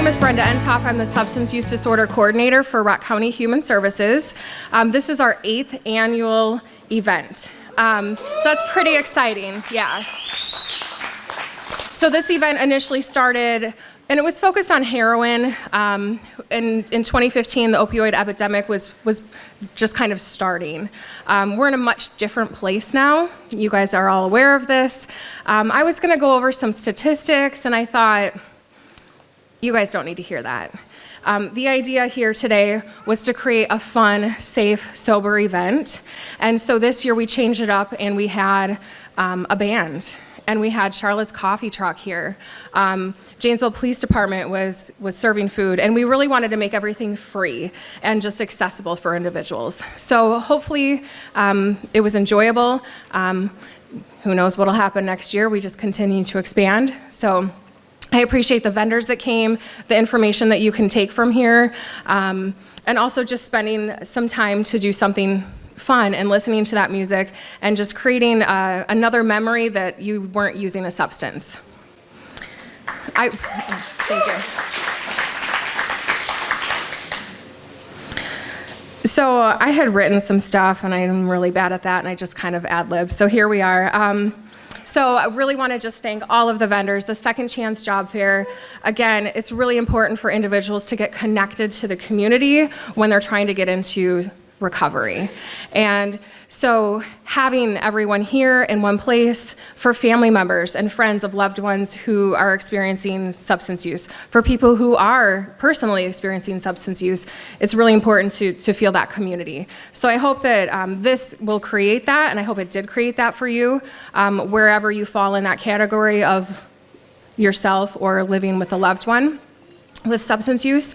name is Brenda Entoff. I'm the Substance Use Disorder Coordinator for Rock County Human Services. This is our 8th annual event. So that's pretty exciting, yeah. So this event initially started, and it was focused on heroin. In 2015, the opioid epidemic was just kind of starting. We're in a much different place now. You guys are all aware of this. I was gonna go over some statistics, and I thought, you guys don't need to hear that. The idea here today was to create a fun, safe, sober event. And so this year we changed it up, and we had a band. And we had Charlotte's Coffee Truck here. Janesville Police Department was serving food, and we really wanted to make everything free and just accessible for individuals. So hopefully it was enjoyable. Who knows what'll happen next year? We just continue to expand. So I appreciate the vendors that came, the information that you can take from here, and also just spending some time to do something fun and listening to that music and just creating another memory that you weren't using a substance. Thank you. So I had written some stuff, and I'm really bad at that, and I just kind of ad-libbed. So here we are. So I really want to just thank all of the vendors. The Second Chance Job Fair, again, it's really important for individuals to get connected to the community when they're trying to get into recovery. And so having everyone here in one place for family members and friends of loved ones who are experiencing substance use, for people who are personally experiencing substance use, it's really important to feel that community. So I hope that this will create that, and I hope it did create that for you, wherever you fall in that category of yourself or living with a loved one with substance use.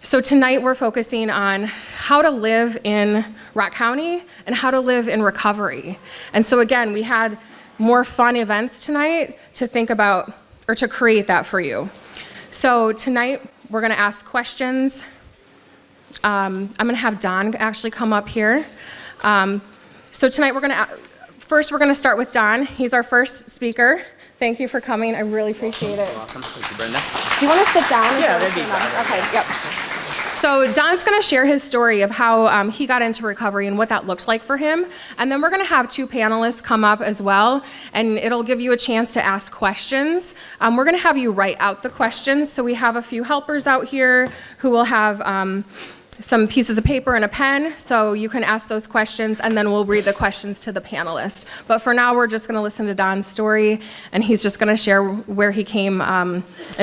So tonight we're focusing on how to live in Rock County and how to live in recovery. And so again, we had more fun events tonight to think about or to create that for you. So tonight we're gonna ask questions. I'm gonna have Don actually come up here. So tonight first we're gonna start with Don. He's our first speaker. Thank you for coming. I really appreciate it. You're welcome. Thank you, Brenda. Do you want to sit down? Yeah, that'd be fine. Okay, yep. So Don's going to share his story of how he got into recovery and what that looked like for him. And then we're going to have 2 panelists come up as well, and it'll give you a chance to ask questions. We're going to have you write out the questions. So we have a few helpers out here who will have some pieces of paper and a pen, so you can ask those questions, and then we'll read the questions to the panelists. But for now, we're just gonna listen to Don's story, and he's just gonna share where he came and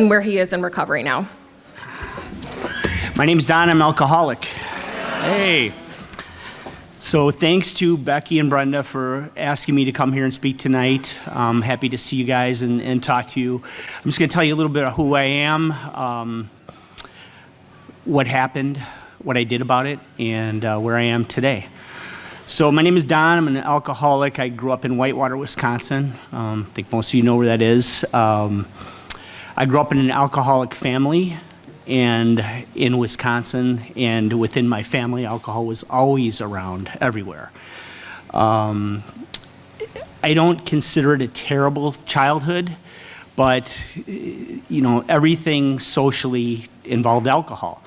where he is in recovery now. My name's Don, I'm an alcoholic. Hey. So thanks to Becky and Brenda for asking me to come here and speak tonight. I'm happy to see you guys and talk to you. I'm just gonna tell you a little bit of who I am, what happened, what I did about it, and where I am today. So my name is Don, I'm an alcoholic. I grew up in Whitewater, Wisconsin. I think most of you know where that is. I grew up in an alcoholic family and in Wisconsin, and within my family, alcohol was always around everywhere. I don't consider it a terrible childhood, but you know, everything socially involved alcohol.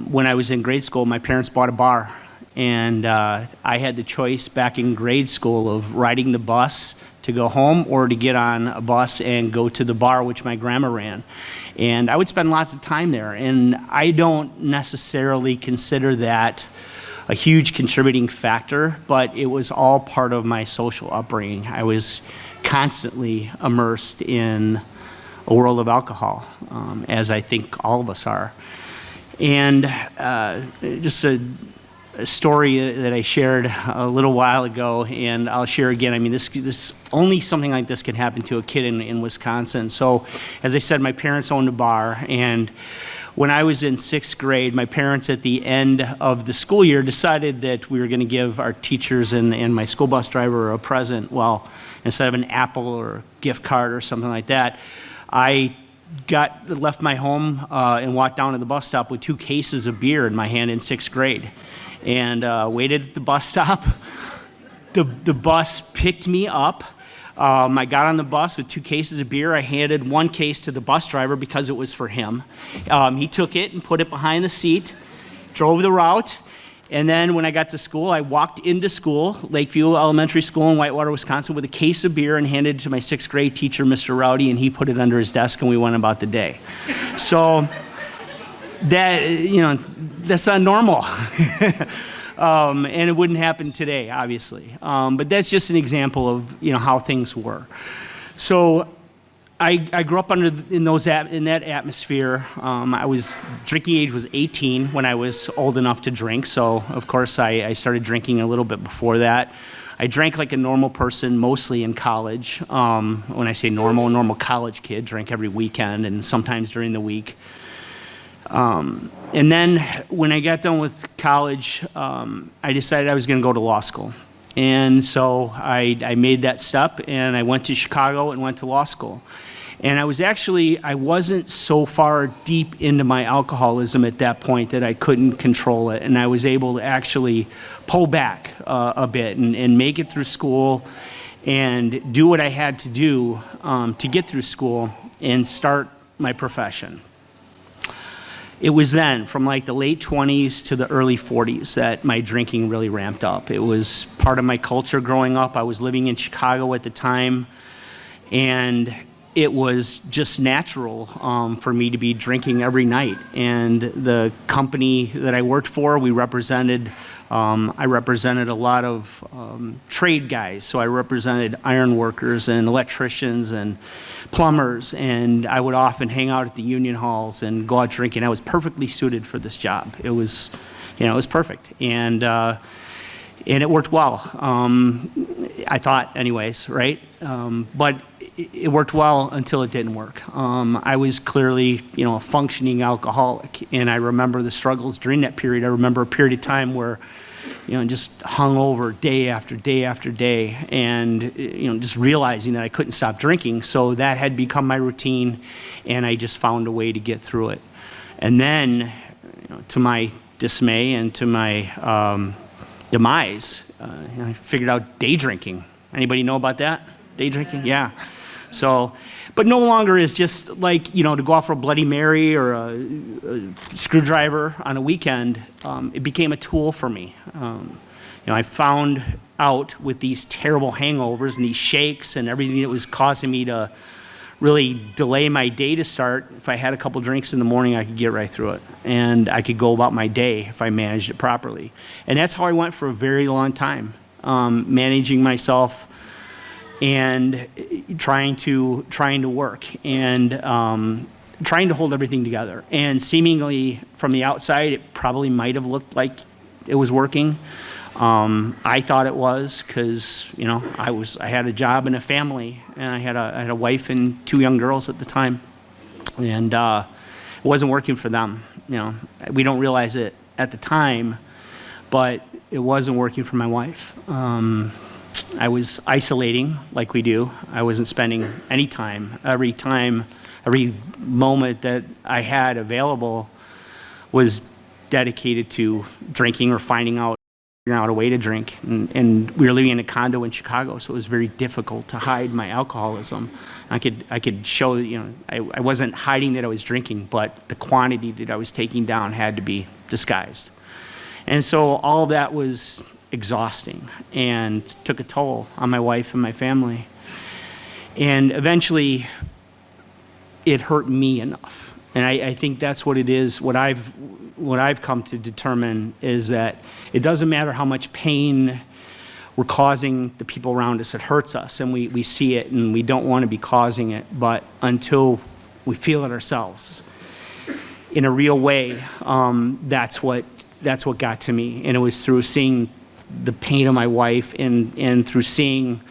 When I was in grade school, my parents bought a bar, and I had the choice back in grade school of riding the bus to go home or to get on a bus and go to the bar, which my grandma ran. And I would spend lots of time there, and I don't necessarily consider that a huge contributing factor, but it was all part of my social upbringing. I was constantly immersed in a world of alcohol, as I think all of us are. And just a story that I shared a little while ago, and I'll share again. I mean, this only something like this can happen to a kid in Wisconsin. So, as I said, my parents owned a bar, and when I was in 6th grade, my parents at the end of the school year decided that we were going to give our teachers and my school bus driver a present. Well, instead of an apple or a gift card or something like that, I left my home and walked down to the bus stop with 2 cases of beer in my hand in 6th grade, and waited at the bus stop. The bus picked me up I got on the bus with 2 cases of beer. I handed 1 case to the bus driver because it was for him. He took it and put it behind the seat, drove the route, and then when I got to school, I walked into school, Lakeview Elementary School in Whitewater, Wisconsin, with a case of beer and handed it to my 6th grade teacher, Mr. Rowdy, and he put it under his desk and we went about the day. So that, that's not normal. And it wouldn't happen today, obviously. But that's just an example of, how things were. So I grew up in that atmosphere. Drinking age was 18 when I was old enough to drink. So of course I started drinking a little bit before that. I drank like a normal person, mostly in college. When I say normal, a normal college kid, drank every weekend and sometimes during the week. And then when I got done with college, I decided I was going to go to law school. And so I made that step and I went to Chicago and went to law school. And I wasn't so far deep into my alcoholism at that point that I couldn't control it. And I was able to actually pull back a bit and make it through school and do what I had to do to get through school and start my profession. It was then, from like the late 20s to the early 40s, that my drinking really ramped up. It was part of my culture growing up. I was living in Chicago at the time, and it was just natural for me to be drinking every night. And the company that I worked for, I represented a lot of trade guys. So I represented iron workers and electricians and plumbers, and I would often hang out at the union halls and go out drinking. I was perfectly suited for this job. It was perfect, and it worked well. I thought, anyways, right? But it worked well until it didn't work. I was clearly, a functioning alcoholic, and I remember the struggles during that period. I remember a period of time where, just hung over day after day after day, and just realizing that I couldn't stop drinking. So that had become my routine, and I just found a way to get through it. And then, to my dismay and to my demise, I figured out day drinking. Anybody know about that? Day drinking? Yeah. So, but no longer is just like, to go out for a Bloody Mary or a screwdriver on a weekend. It became a tool for me. I found out with these terrible hangovers and these shakes and everything that was causing me to really delay my day to start. If I had a couple drinks in the morning, I could get right through it. And I could go about my day if I managed it properly. And that's how I went for a very long time, managing myself and trying to work and trying to hold everything together. And seemingly from the outside, it probably might have looked like it was working. I thought it was because I had a job and a family, and I had a wife and 2 young girls at the time, and it wasn't working for them. We don't realize it at the time, but it wasn't working for my wife. I was isolating like we do. I wasn't spending any time. Every moment that I had available was dedicated to drinking or figuring out a way to drink. And we were living in a condo in Chicago, so it was very difficult to hide my alcoholism. I could show, I wasn't hiding that I was drinking, but the quantity that I was taking down had to be disguised. And so all of that was exhausting and took a toll on my wife and my family. And eventually it hurt me enough. And I think that's what it is. What I've come to determine is that it doesn't matter how much pain we're causing the people around us. It hurts us, and we see it, and we don't want to be causing it. But until we feel it ourselves in a real way, that's what got to me. And it was through seeing the pain of my wife and through seeing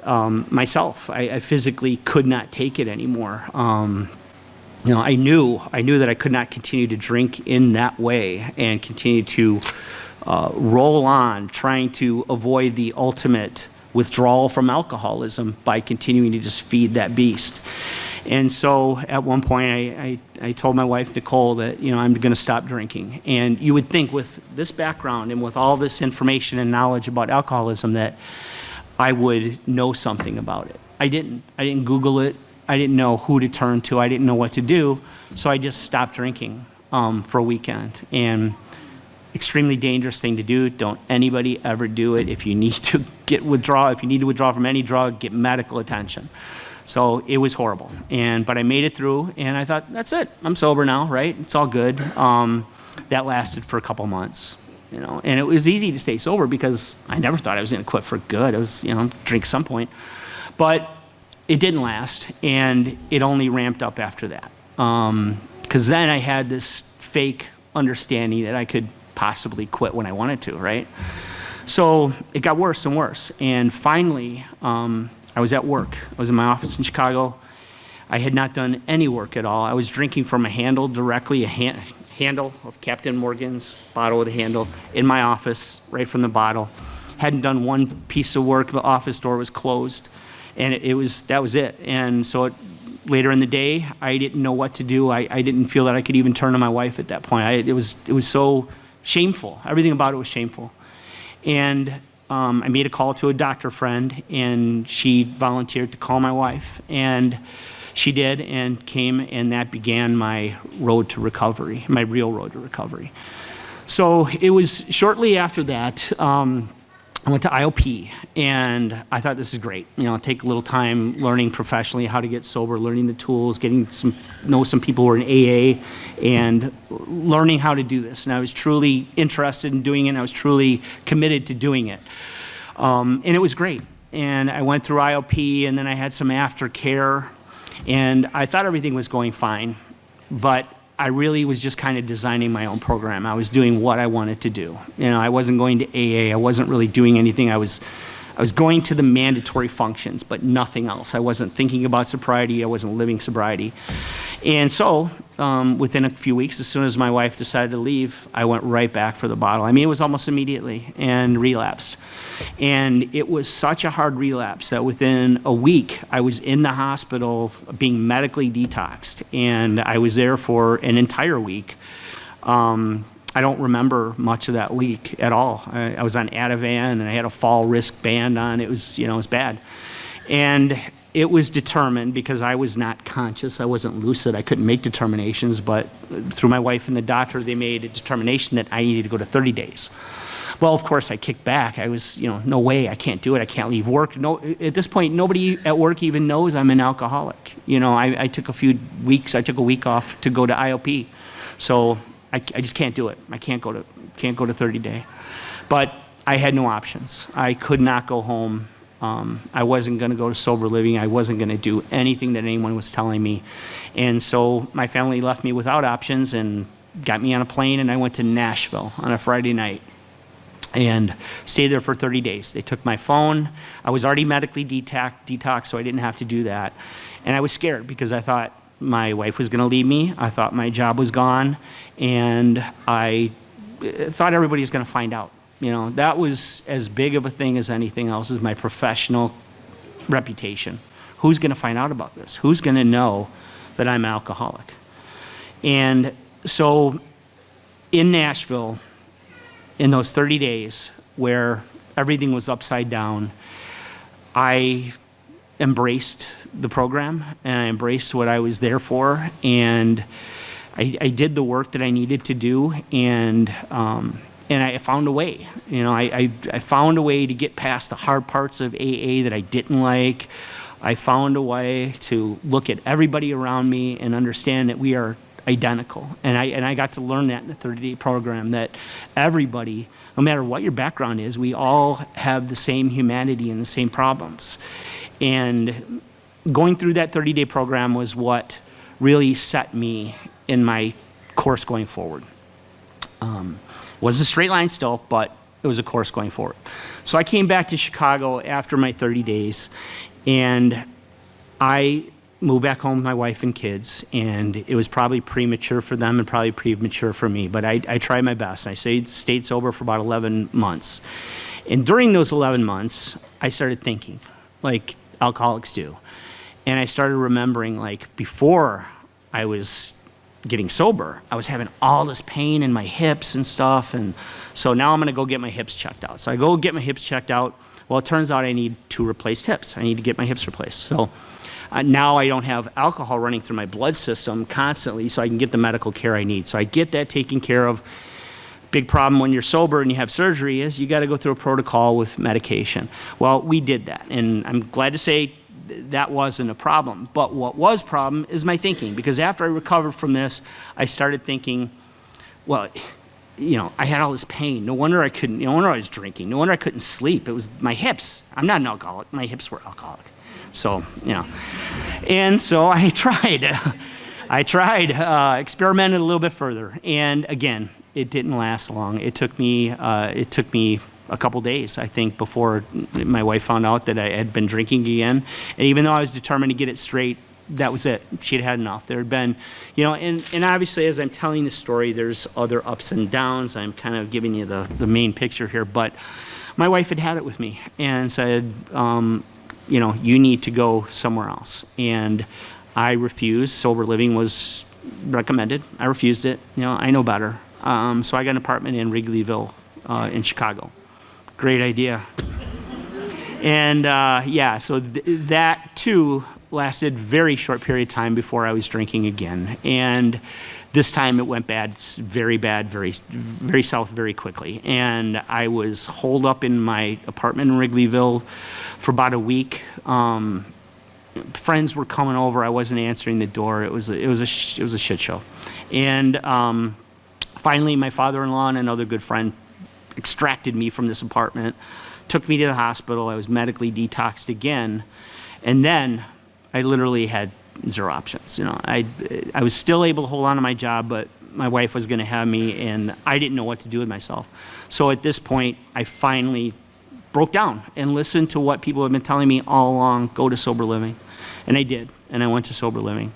myself. I physically could not take it anymore. I knew that I could not continue to drink in that way and continue to roll on, trying to avoid the ultimate withdrawal from alcoholism by continuing to just feed that beast. And so at one point I told my wife, Nicole, that I'm going to stop drinking. And you would think with this background and with all this information and knowledge about alcoholism that I would know something about it. I didn't. I didn't Google it. I didn't know who to turn to. I didn't know what to do. So I just stopped drinking for a weekend. And extremely dangerous thing to do. Don't anybody ever do it. If you need to if you need to withdraw from any drug, get medical attention. So it was horrible. But I made it through, and I thought, that's it. I'm sober now, right? It's all good. That lasted for a couple months, and it was easy to stay sober because I never thought I was going to quit for good. I was, drink some point, but it didn't last, and it only ramped up after that. Because then I had this fake understanding that I could possibly quit when I wanted to, right? So it got worse and worse, and finally, I was at work. I was in my office in Chicago. I had not done any work at all. I was drinking from a handle directly, handle of Captain Morgan's bottle with a handle in my office, right from the bottle. Hadn't done one piece of work. The office door was closed, and that was it. And so later in the day, I didn't know what to do. I didn't feel that I could even turn to my wife at that point. It was so shameful. Everything about it was shameful. And I made a call to a doctor friend, and she volunteered to call my wife. And she did, and came, and that began my road to recovery, my real road to recovery. So it was shortly after that, I went to IOP, and I thought, this is great. Take a little time learning professionally how to get sober, learning the tools, know some people who are in AA, and learning how to do this. And I was truly interested in doing it, and I was truly committed to doing it. And it was great. And I went through IOP, and then I had some aftercare, and I thought everything was going fine, but I really was just kind of designing my own program. I was doing what I wanted to do. I wasn't going to AA. I wasn't really doing anything. I was going to the mandatory functions, but nothing else. I wasn't thinking about sobriety. I wasn't living sobriety. And so within a few weeks, as soon as my wife decided to leave, I went right back for the bottle. It was almost immediately, and relapsed. And it was such a hard relapse that within a week, I was in the hospital being medically detoxed, and I was there for an entire week. I don't remember much of that week at all. I was on Ativan, and I had a fall risk band on. It was, it was bad. And it was determined, because I was not conscious, I wasn't lucid, I couldn't make determinations, but through my wife and the doctor, they made a determination that I needed to go to 30 days. Well, of course, I kicked back. I was, no way, I can't do it. I can't leave work. No, at this point, nobody at work even knows I'm an alcoholic. I took a few weeks. I took a week off to go to IOP, so I just can't do it. I can't go to 30 day. But I had no options. I could not go home. I wasn't going to go to sober living. I wasn't going to do anything that anyone was telling me. And so my family left me without options and got me on a plane, and I went to Nashville on a Friday night and stayed there for 30 days. They took my phone. I was already medically detoxed, so I didn't have to do that. And I was scared because I thought my wife was going to leave me. I thought my job was gone, and I thought everybody was going to find out. That was as big of a thing as anything else, is my professional reputation. Who's going to find out about this? Who's going to know that I'm alcoholic? And so in Nashville, in those 30 days where everything was upside down, I embraced the program, and I embraced what I was there for, and I did the work that I needed to do, and I found a way. I found a way to get past the hard parts of AA that I didn't like. I found a way to look at everybody around me and understand that we are identical. And I got to learn that in the 30-day program, that everybody, no matter what your background is, we all have the same humanity and the same problems. And going through that 30-day program was what really set me in my course going forward. Was a straight line still, but it was a course going forward. So I came back to Chicago after my 30 days, and I moved back home with my wife and kids, and it was probably premature for them and probably premature for me, but I tried my best. I stayed sober for about 11 months. And during those 11 months, I started thinking, like alcoholics do. And I started remembering, like, before I was getting sober, I was having all this pain in my hips and stuff, and so now I'm gonna go get my hips checked out. So I go get my hips checked out. Well, it turns out I need 2 replaced hips. I need to get my hips replaced. So now I don't have alcohol running through my blood system constantly, so I can get the medical care I need. So I get that taken care of. Big problem when you're sober and you have surgery is you got to go through a protocol with medication. Well, we did that, and I'm glad to say that wasn't a problem. But what was problem is my thinking, because after I recovered from this, I started thinking, well, I had all this pain. No wonder I was drinking. No wonder I couldn't sleep. It was my hips. I'm not an alcoholic. My hips were alcoholic. So, and so I tried. Experimented a little bit further, and again, it didn't last long. It took me a couple days, I think, before my wife found out that I had been drinking again. And even though I was determined to get it straight, that was it. She'd had enough. There had been, and obviously as I'm telling the story, there's other ups and downs. I'm kind of giving you the main picture here, but my wife had it with me and said, you need to go somewhere else. And I refused. Sober living was recommended. I refused it. I know better. So I got an apartment in Wrigleyville in Chicago. Great idea. And so that too lasted very short period of time before I was drinking again. And this time it went bad, very, very south very quickly. And I was holed up in my apartment in Wrigleyville for about a week. Friends were coming over. I wasn't answering the door. It was a shit show. And finally, my father-in-law and another good friend extracted me from this apartment, took me to the hospital. I was medically detoxed again, and then I literally had 0 options. I was still able to hold on to my job, but my wife was going to have me, and I didn't know what to do with myself. So at this point, I finally broke down and listened to what people have been telling me all along: go to sober living. And I did, and I went to sober living,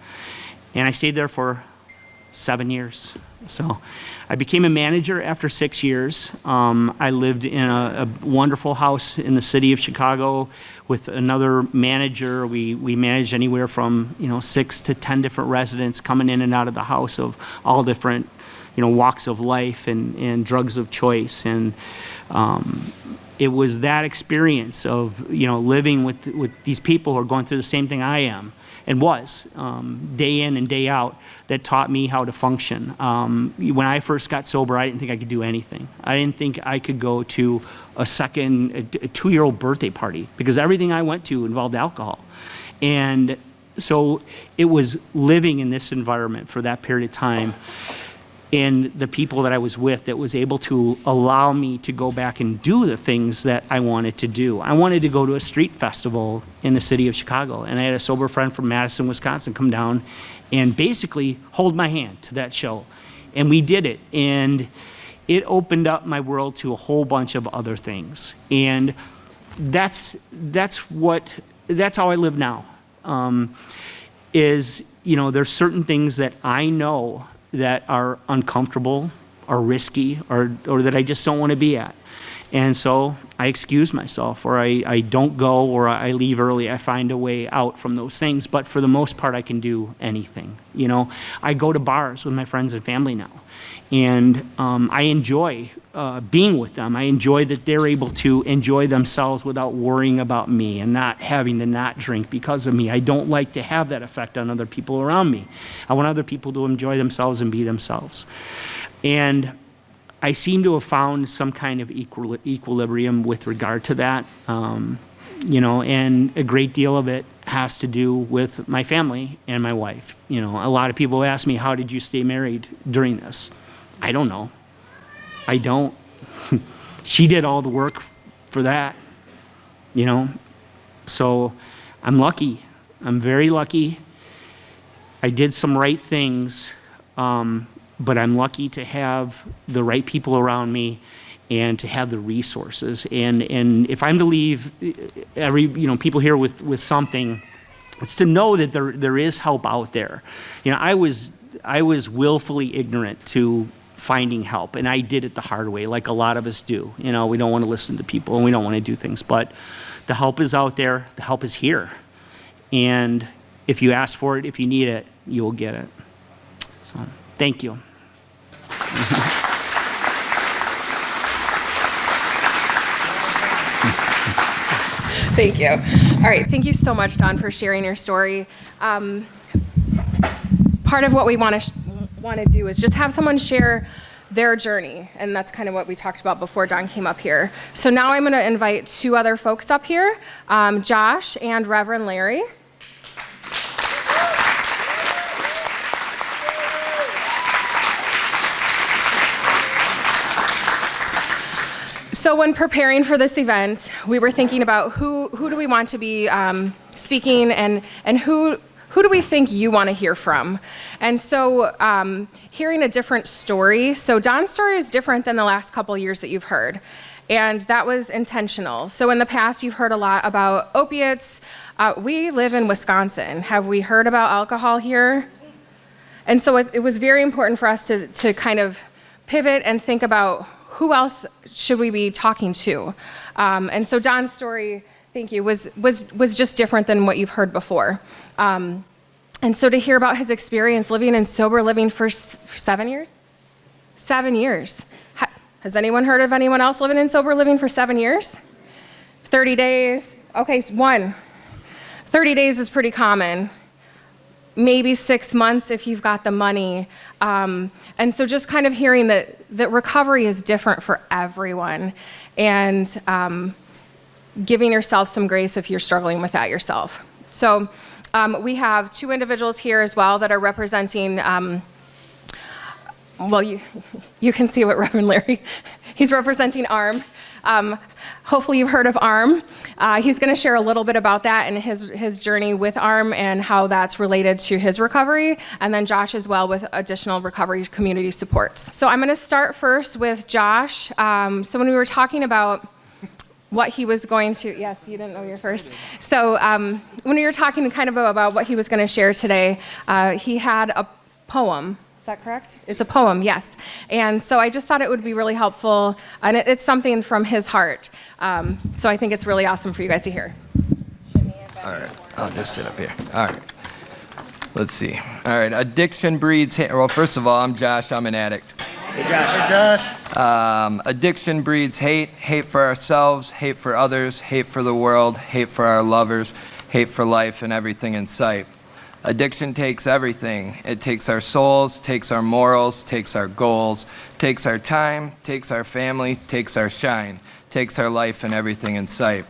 and I stayed there for 7 years. So I became a manager after 6 years. I lived in a wonderful house in the city of Chicago with another manager. We managed anywhere from 6 to 10 different residents coming in and out of the house of all different walks of life and drugs of choice. And it was that experience of living with these people who are going through the same thing I am and was day in and day out that taught me how to function. When I first got sober, I didn't think I could do anything. I didn't think I could go to a 2-year-old birthday party because everything I went to involved alcohol. And so it was living in this environment for that period of time and the people that I was with that was able to allow me to go back and do the things that I wanted to do. I wanted to go to a street festival in the city of Chicago, and I had a sober friend from Madison, Wisconsin come down and basically hold my hand to that show. And we did it, and it opened up my world to a whole bunch of other things. And that's how I live now. There's certain things that I know that are uncomfortable or risky or that I just don't want to be at. And so I excuse myself, or I don't go, or I leave early. I find a way out from those things. But for the most part, I can do anything. I go to bars with my friends and family now. And I enjoy being with them. I enjoy that they're able to enjoy themselves without worrying about me and not having to not drink because of me. I don't like to have that effect on other people around me. I want other people to enjoy themselves and be themselves. And I seem to have found some kind of equilibrium with regard to that. And a great deal of it has to do with my family and my wife. A lot of people ask me, how did you stay married during this? I don't know. I don't. She did all the work for that, So I'm lucky. I'm very lucky. I did some right things, but I'm lucky to have the right people around me and to have the resources. And if I'm to leave people here with something, it's to know that there is help out there. I was willfully ignorant to finding help, and I did it the hard way, like a lot of us do. We don't want to listen to people and we don't want to do things, but the help is out there. The help is here. And if you ask for it, if you need it, you will get it. So, thank you. Thank you. All right, thank you so much, Dawn, for sharing your story. Part of what we want to do is just have someone share their journey, and that's kind of what we talked about before Dawn came up here. So now I'm going to invite two other folks up here, Josh and Reverend Larry. So when preparing for this event, we were thinking about who do we want to be speaking, and who do we think you want to hear from? And so hearing a different story. So Dawn's story is different than the last couple years that you've heard. And that was intentional. So in the past, you've heard a lot about opiates. We live in Wisconsin. Have we heard about alcohol here? And so it was very important for us to kind of pivot and think about who else should we be talking to? And so Dawn's story, thank you, was just different than what you've heard before. And so to hear about his experience living in sober living for 7 years? 7 years. Has anyone heard of anyone else living in sober living for 7 years? 30 days? Okay, 1. 30 days is pretty common. Maybe 6 months if you've got the money. And so just kind of hearing that recovery is different for everyone, and giving yourself some grace if you're struggling with that yourself. So we have two individuals here as well that are representing, well, you can see what Reverend Larry, he's representing ARM. Hopefully you've heard of ARM. He's going to share a little bit about that and his journey with ARM and how that's related to his recovery, and then Josh as well with additional recovery community supports. So I'm going to start first with Josh. So when we were talking about what he was going to, yes, you didn't know you're first. So when we were talking kind of about what he was going to share today, he had a poem. Is that correct? It's a poem, yes. And so I just thought it would be really helpful, and it's something from his heart. So I think it's really awesome for you guys to hear. All right, I'll just sit up here. All right, let's see. All right, addiction breeds hate. Well, first of all, I'm Josh, I'm an addict. Hey, Josh. Hey, Josh. Addiction breeds hate, hate for ourselves, hate for others, hate for the world, hate for our lovers, hate for life and everything in sight. Addiction takes everything. It takes our souls, takes our morals, takes our goals, takes our time, takes our family, takes our shine, takes our life and everything in sight.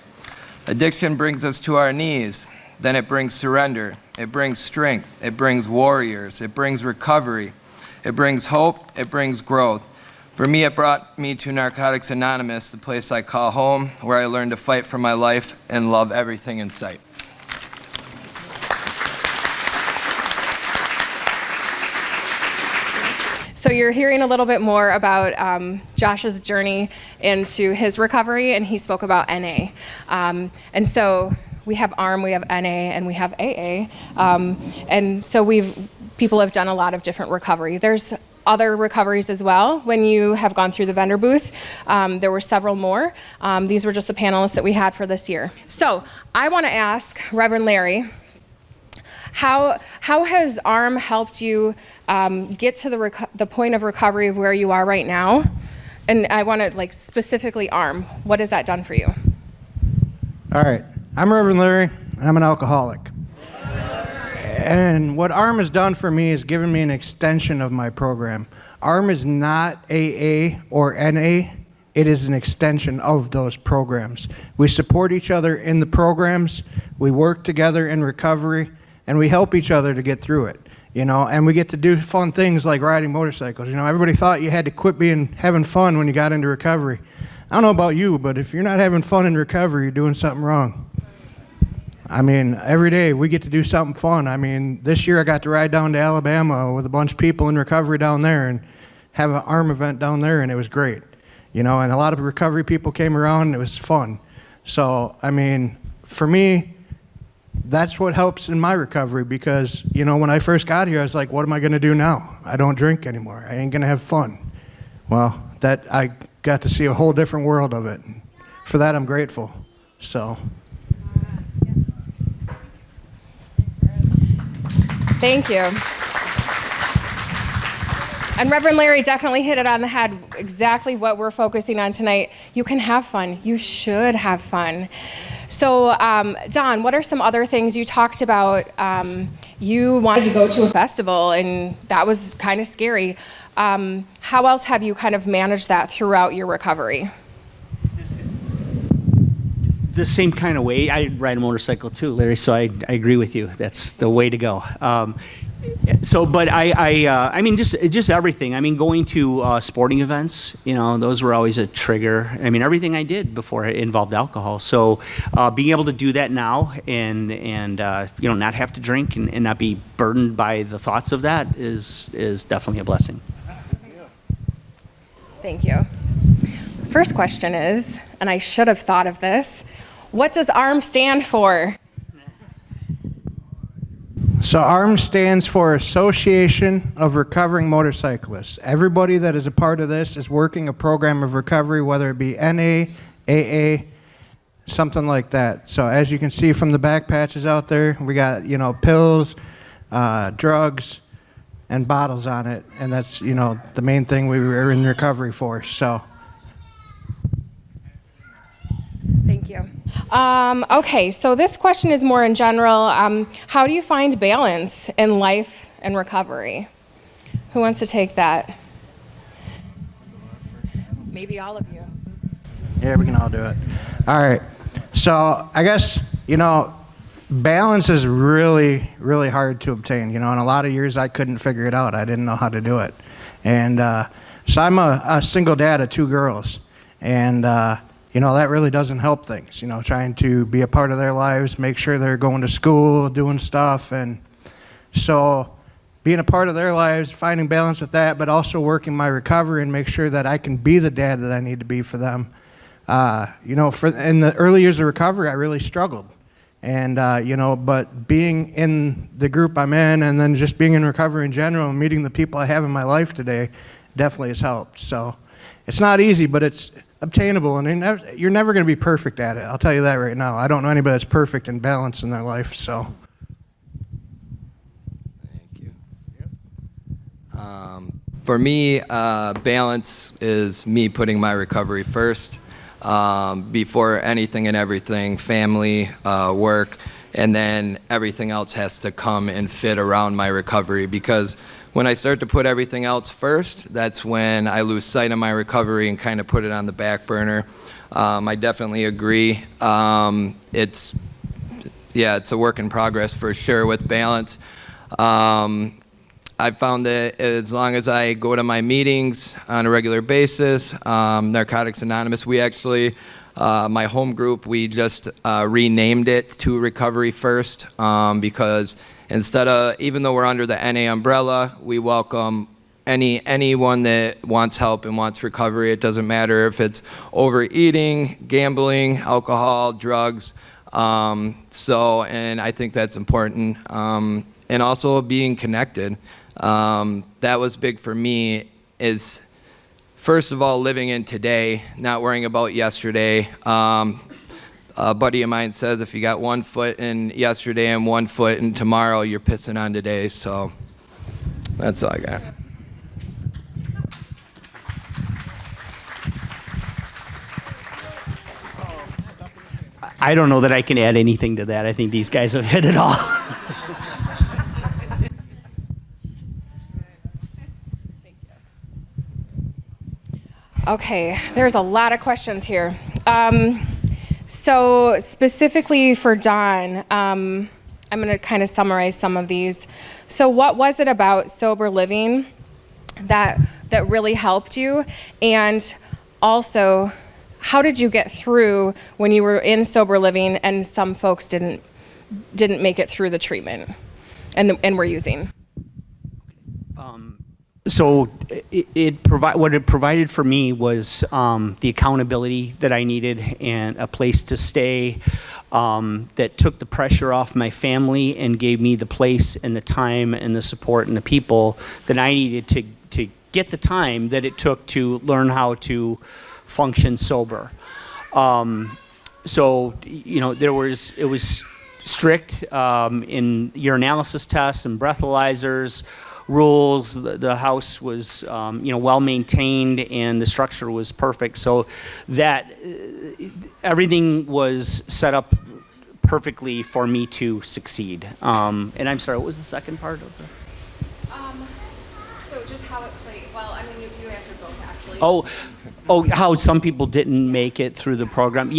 Addiction brings us to our knees. Then it brings surrender. It brings strength. It brings warriors. It brings recovery. It brings hope. It brings growth. For me, it brought me to Narcotics Anonymous, the place I call home, where I learned to fight for my life and love everything in sight. So you're hearing a little bit more about Josh's journey into his recovery, and he spoke about NA. And so we have ARM, we have NA, and we have AA. And so people have done a lot of different recovery. There's other recoveries as well. When you have gone through the vendor booth, there were several more. These were just the panelists that we had for this year. So I want to ask Reverend Larry, how has ARM helped you get to the point of recovery of where you are right now? And I want to specifically ARM. What has that done for you? All right, I'm Reverend Larry, and I'm an alcoholic. And what ARM has done for me is given me an extension of my program. ARM is not AA or NA. It is an extension of those programs. We support each other in the programs. We work together in recovery, and we help each other to get through it. And we get to do fun things like riding motorcycles. Everybody thought you had to quit having fun when you got into recovery. I don't know about you, but if you're not having fun in recovery, you're doing something wrong. Every day we get to do something fun. This year I got to ride down to Alabama with a bunch of people in recovery down there and have an ARM event down there, and it was great. And a lot of recovery people came around, and it was fun. So, for me, that's what helps in my recovery because, when I first got here, I was like, what am I going to do now? I don't drink anymore. I ain't going to have fun. Well, I got to see a whole different world of it. For that, I'm grateful. So. Thank you. And Reverend Larry definitely hit it on the head, exactly what we're focusing on tonight. You can have fun. You should have fun. So, Don, what are some other things you talked about? You wanted to go to a festival, and that was kind of scary. How else have you kind of managed that throughout your recovery? The same kind of way. I ride a motorcycle too, Larry, so I agree with you. That's the way to go. But I mean, just everything. I mean, going to sporting events, those were always a trigger. I mean, everything I did before it involved alcohol. So being able to do that now and not have to drink and not be burdened by the thoughts of that is definitely a blessing. Thank you. First question is, and I should have thought of this, what does ARM stand for? So ARM stands for Association of Recovering Motorcyclists. Everybody that is a part of this is working a program of recovery, whether it be NA, AA, something like that. So as you can see from the back patches out there, we got, pills, drugs, and bottles on it. And that's, the main thing we were in recovery for. So. Thank you. Okay, so this question is more in general. How do you find balance in life and recovery? Who wants to take that? Maybe all of you. Yeah, we can all do it. All right. So I guess, balance is really, really hard to obtain. In a lot of years I couldn't figure it out. I didn't know how to do it. And so I'm a single dad of 2 girls. And that really doesn't help things, trying to be a part of their lives, make sure they're going to school, doing stuff. And so being a part of their lives, finding balance with that, but also working my recovery and make sure that I can be the dad that I need to be for them. In the early years of recovery, I really struggled. And, but being in the group I'm in and then just being in recovery in general and meeting the people I have in my life today definitely has helped. So it's not easy, but it's obtainable, and you're never going to be perfect at it. I'll tell you that right now. I don't know anybody that's perfect and balanced in their life. So. Thank you. Yep. For me, balance is me putting my recovery first before anything and everything, family, work, and then everything else has to come and fit around my recovery, because when I start to put everything else first, that's when I lose sight of my recovery and kind of put it on the back burner. I definitely agree. It's a work in progress for sure with balance. I found that as long as I go to my meetings on a regular basis, Narcotics Anonymous, we actually, my home group, we just renamed it to Recovery First because instead of, even though we're under the NA umbrella, we welcome anyone that wants help and wants recovery. It doesn't matter if it's overeating, gambling, alcohol, drugs. And I think that's important. And also being connected. That was big for me, is first of all, living in today, not worrying about yesterday. A buddy of mine says if you got 1 foot in yesterday and 1 foot in tomorrow, you're pissing on today. So that's all I got. I don't know that I can add anything to that. I think these guys have hit it all. Okay, there's a lot of questions here. So specifically for Don, I'm going to kind of summarize some of these. So what was it about sober living that really helped you? And also, how did you get through when you were in sober living and some folks didn't make it through the treatment and were using? So what it provided for me was the accountability that I needed and a place to stay that took the pressure off my family and gave me the place and the time and the support and the people that I needed to get the time that it took to learn how to function sober. It was strict in urinalysis tests and breathalyzers. rules. The house was, well maintained, and the structure was perfect. So that everything was set up perfectly for me to succeed. And I'm sorry, what was the second part of this? So just how it's like, well, I mean, you answered both actually. How some people didn't make it through the program.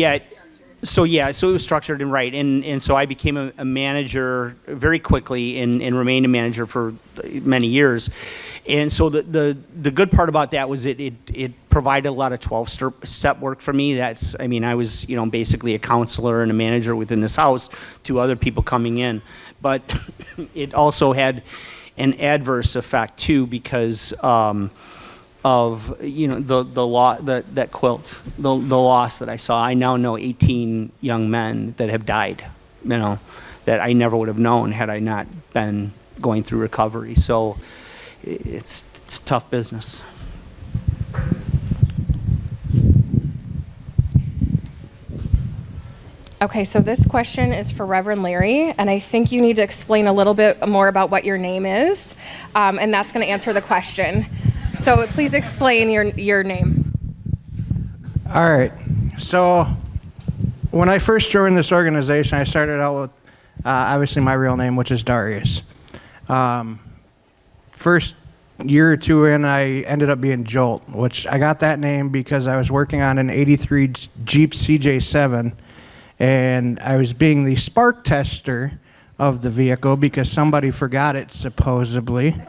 So it was structured and right, and so I became a manager very quickly and remained a manager for many years. And so the good part about that was it provided a lot of 12-step work for me. I was basically a counselor and a manager within this house to other people coming in, but it also had an adverse effect too, because of the law, that quilt, the loss that I saw. I now know 18 young men that have died, that I never would have known had I not been going through recovery. So it's tough business. Okay, so this question is for Reverend Larry, and I think you need to explain a little bit more about what your name is, and that's going to answer the question. So please explain your name. All right. So when I first joined this organization, I started out with obviously my real name, which is Darius. First year or two in, I ended up being Jolt, which I got that name because I was working on an '83 Jeep CJ7, and I was being the spark tester of the vehicle because somebody forgot it, supposedly.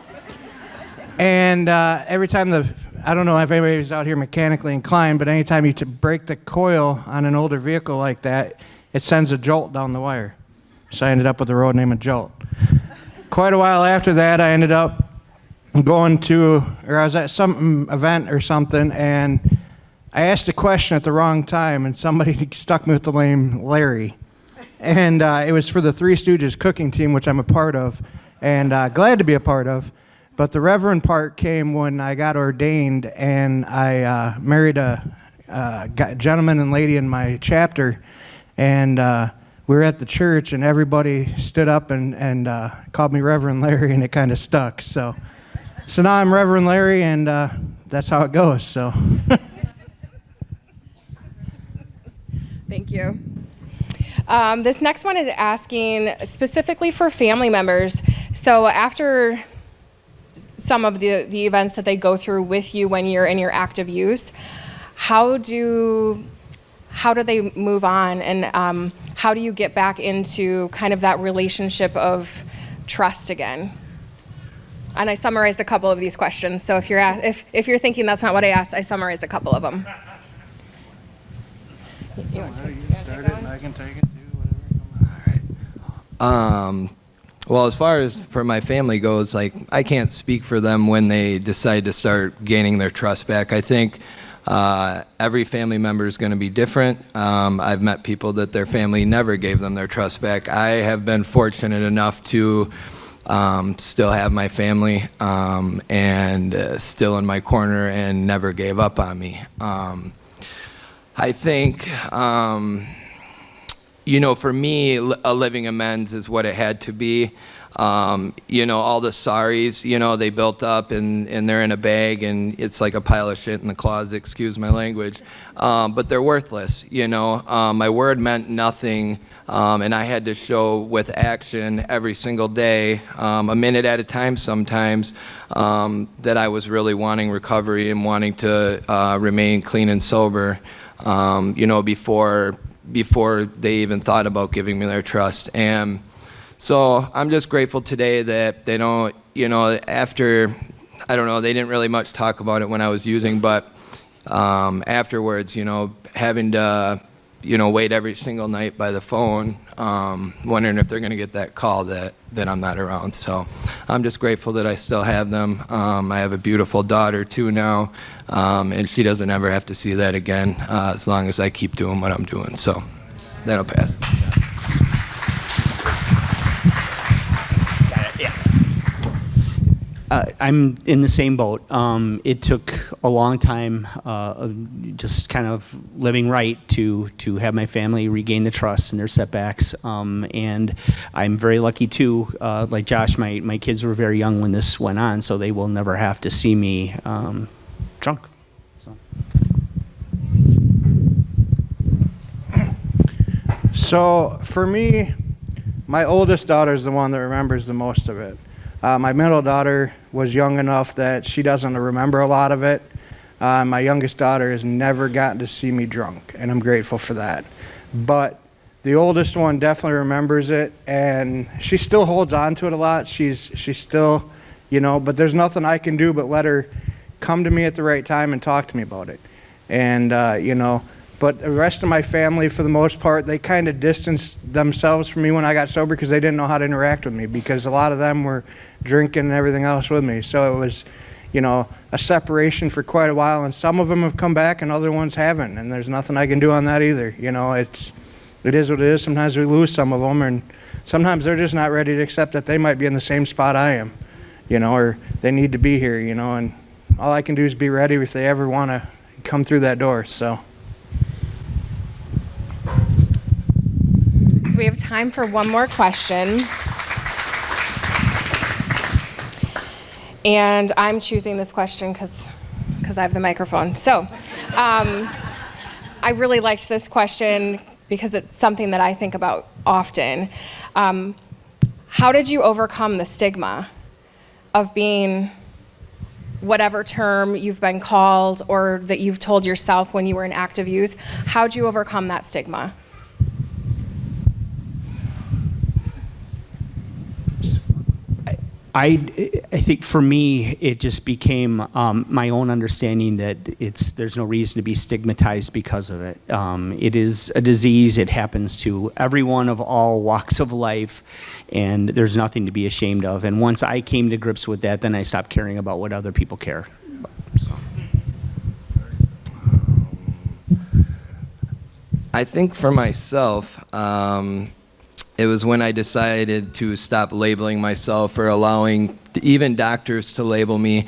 And every time I don't know if anybody's out here mechanically inclined, but anytime you break the coil on an older vehicle like that, it sends a jolt down the wire. So I ended up with the road name of Jolt. Quite a while after that, I ended up I was at some event or something, and I asked a question at the wrong time, and somebody stuck me with the name Larry. And it was for the Three Stooges cooking team, which I'm a part of, and glad to be a part of. But the reverend part came when I got ordained, and I married a gentleman and lady in my chapter, and we were at the church, and everybody stood up and called me Reverend Larry, and it kind of stuck. So now I'm Reverend Larry, and that's how it goes. So. Thank you. This next one is asking specifically for family members. So after some of the events that they go through with you when you're in your active use, how do they move on, and how do you get back into kind of that relationship of trust again? And I summarized a couple of these questions, so if you're thinking that's not what I asked, I summarized a couple of them. You want to start it, and I can take it too, whatever. All right. Well, as far as for my family goes, I can't speak for them when they decide to start gaining their trust back. I think every family member is going to be different. I've met people that their family never gave them their trust back. I have been fortunate enough to still have my family and still in my corner and never gave up on me. I think, for me, a living amends is what it had to be. All the sorries, they built up and they're in a bag and it's like a pile of shit in the closet, excuse my language. But they're worthless, My word meant nothing, and I had to show with action every single day, a minute at a time sometimes, that I was really wanting recovery and wanting to remain clean and sober. Before they even thought about giving me their trust. And so I'm just grateful today that they don't, after, I don't know, they didn't really much talk about it when I was using, but afterwards, having to, wait every single night by the phone, wondering if they're going to get that call that I'm not around. So I'm just grateful that I still have them. I have a beautiful daughter too now, and she doesn't ever have to see that again as long as I keep doing what I'm doing. So that'll pass. I'm in the same boat. It took a long time, just kind of living right to have my family regain the trust in their setbacks. And I'm very lucky too. Like Josh, my kids were very young when this went on, so they will never have to see me drunk. So. So for me, my oldest daughter is the one that remembers the most of it. My middle daughter was young enough that she doesn't remember a lot of it. My youngest daughter has never gotten to see me drunk, and I'm grateful for that. But the oldest one definitely remembers it, and she still holds on to it a lot. She's still, but there's nothing I can do but let her come to me at the right time and talk to me about it. And, but the rest of my family, for the most part, they kind of distanced themselves from me when I got sober because they didn't know how to interact with me, because a lot of them were drinking and everything else with me. So it was, a separation for quite a while, and some of them have come back and other ones haven't, and there's nothing I can do on that either. It is what it is. Sometimes we lose some of them, and sometimes they're just not ready to accept that they might be in the same spot I am, or they need to be here, and all I can do is be ready if they ever want to come through that door, so. So we have time for one more question. And I'm choosing this question because I have the microphone. So I really liked this question because it's something that I think about often. How did you overcome the stigma of being whatever term you've been called or that you've told yourself when you were in active use? How'd you overcome that stigma? I think for me, it just became my own understanding that there's no reason to be stigmatized because of it. It is a disease. It happens to everyone of all walks of life, and there's nothing to be ashamed of. And once I came to grips with that, then I stopped caring about what other people care about. So. I think for myself, it was when I decided to stop labeling myself or allowing even doctors to label me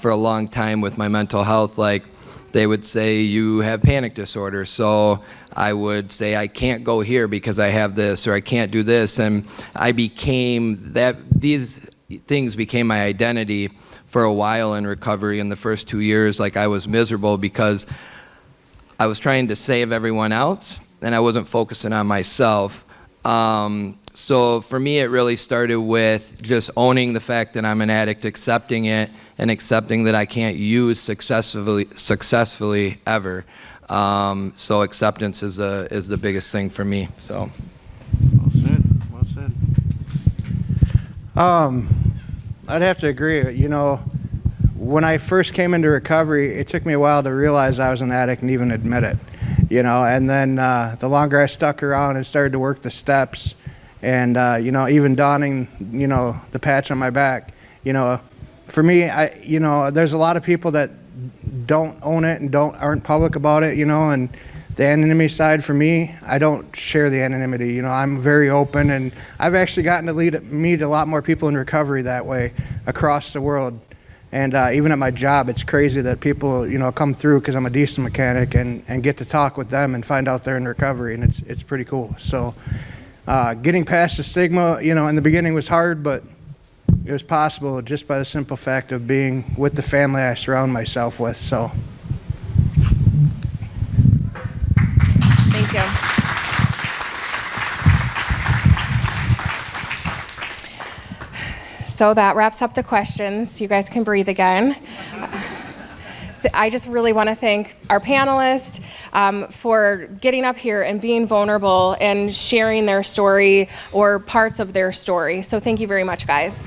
for a long time with my mental health. Like, they would say, you have panic disorder. So I would say, I can't go here because I have this, or I can't do this. And I became that, these things became my identity for a while in recovery. In the first 2 years, like, I was miserable because I was trying to save everyone else and I wasn't focusing on myself. So for me, it really started with just owning the fact that I'm an addict, accepting it, and accepting that I can't use successfully ever. So acceptance is the biggest thing for me. So. Well said. Well said. I'd have to agree. When I first came into recovery, it took me a while to realize I was an addict and even admit it. And then the longer I stuck around and started to work the steps and, even donning, the patch on my back, for me, there's a lot of people that don't own it and aren't public about it, and the anonymity side for me, I don't share the anonymity. I'm very open, and I've actually gotten to meet a lot more people in recovery that way across the world. And even at my job, it's crazy that people, come through because I'm a diesel mechanic and get to talk with them and find out they're in recovery, and it's pretty cool. So getting past the stigma, in the beginning was hard, but it was possible just by the simple fact of being with the family I surround myself with. So. Thank you. So that wraps up the questions. You guys can breathe again. I just really want to thank our panelists for getting up here and being vulnerable and sharing their story or parts of their story. So thank you very much, guys.